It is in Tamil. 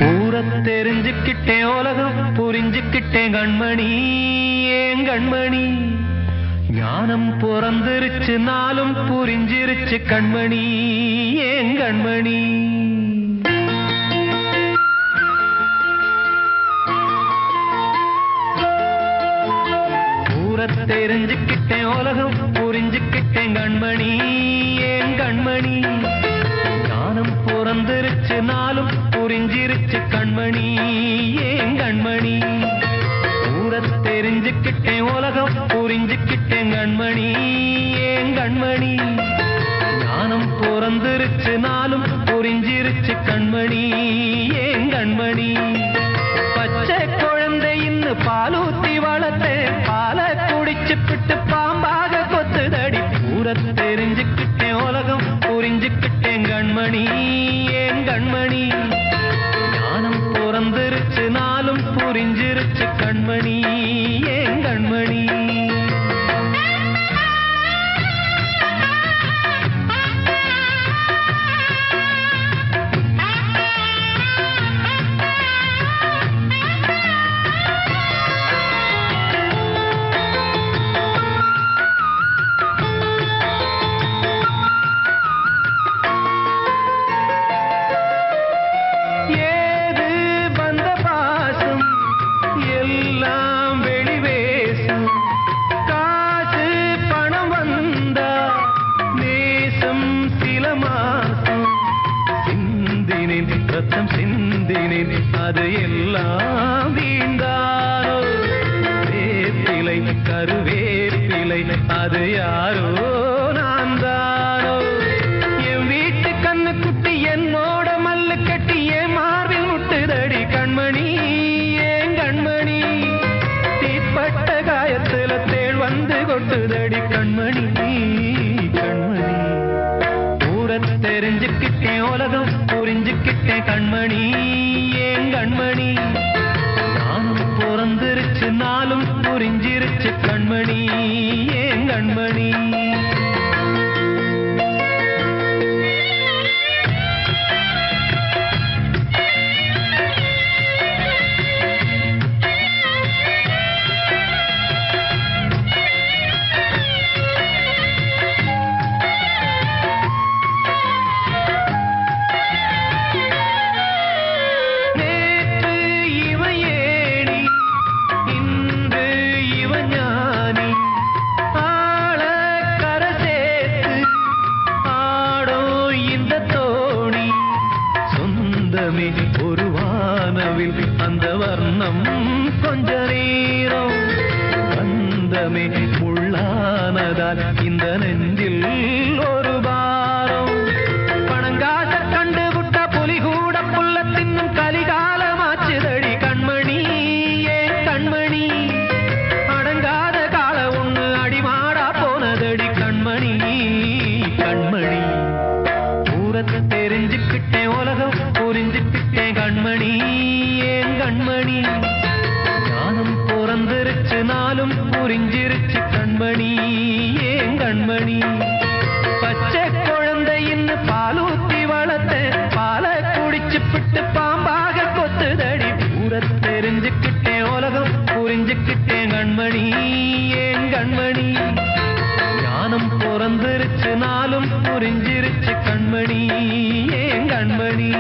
ஊர தெரிஞ்சுக்கிட்டேன் உலகம் புரிஞ்சுக்கிட்டேன் கண்மணி ஏன் கண்மணி ஞானம் பிறந்திருச்சு நாளும் புரிஞ்சிருச்சு கண்மணி ஏன் கண்மணி ஊர தெரிஞ்சுக்கிட்டேன் உலகம் புரிஞ்சுக்கிட்டேன் கண்மணி ஏன் கண்மணி ஞானம் பிறந்திருச்சு நாளும் புரிஞ்சிருச்சு கண்மணி ஏன் கண்மணி ஊர தெரிஞ்சுக்கிட்டேன் உலகம் புரிஞ்சுக்கிட்டேன் கண்மணி ஏன் கண்மணி ஞானம் பிறந்திருச்சு நாளும் புரிஞ்சிருச்சு கண்மணி ஏன் கண்மணி பச்சை குழந்தை இன்னும் பாலூத்தி வளர்த்தேன் பாலை குடிச்சு பிட்டு பாம்பாக கொத்துதடி ஊர தெரிஞ்சுக்கிட்டேன் உலகம் புரிஞ்சுக்கிட்டேன் கண்மணி ஏன் கண்மணி ஞானம் பிறந்திருச்சு நாளும் புரிஞ்சிருச்சு கண்மணி ஏன் கண்மணி அது எல்லாம் வீண்டாரோ வேப்பிலை கருவேப்பிலை அது யாரோ நான் தானோ என் வீட்டு கண்ணு குட்டி என்னோட மல்லு கட்டி என் மார்பில் முட்டுதடி கண்மணி ஏன் கண்மணி தீப்பட்ட காயத்துல தேள் வந்து கொட்டுதடி கண்மணி கண்மணி ஊர தெரிஞ்சுக்கிட்டேன் உலகம் புரிஞ்சுக்கிட்டேன் கண்மணி ஏன் கண்மணி நானும் பிறந்திருச்சு நாளும் புரிஞ்சிருச்சு கண்மணி ஏன் கண்மணி ஒரு வானவில் அந்த வர்ணம் கொஞ்ச நேரம் வந்தமே உள்ளானதால் இந்த நெஞ்சில் ஒரு பாரம் பணங்காச கண்டு விட்ட புலி கூட புல்ல தின்னும் கலிகாலமாச்சுதடி கண்மணி ஏன் கண்மணி அடங்காத கால ஒண்ணு அடிமாடா போனதடி கண்மணி கண்மணி ஊரத்தை தெரிஞ்சுக்கிட்டேன் உலகம் புரிஞ்சுக்கிட்டேன் கண்மணி ஏன் கண்மணி ஞானம் பிறந்திருச்சு நாளும் புரிஞ்சிருச்சு கண்மணி ஏன் கண்மணி பச்சை குழந்தை இன்னும் பாலூத்தி வளர்த்தேன் பாலை குடிச்சு பிட்டு பாம்பாக கொத்துதடி ஊர தெரிஞ்சுக்கிட்டேன் உலகம் புரிஞ்சுக்கிட்டேன் கண்மணி ஏன் கண்மணி ஞானம் பிறந்திருச்சு நாளும் புரிஞ்சிருச்சு கண்மணி ஏன் கண்மணி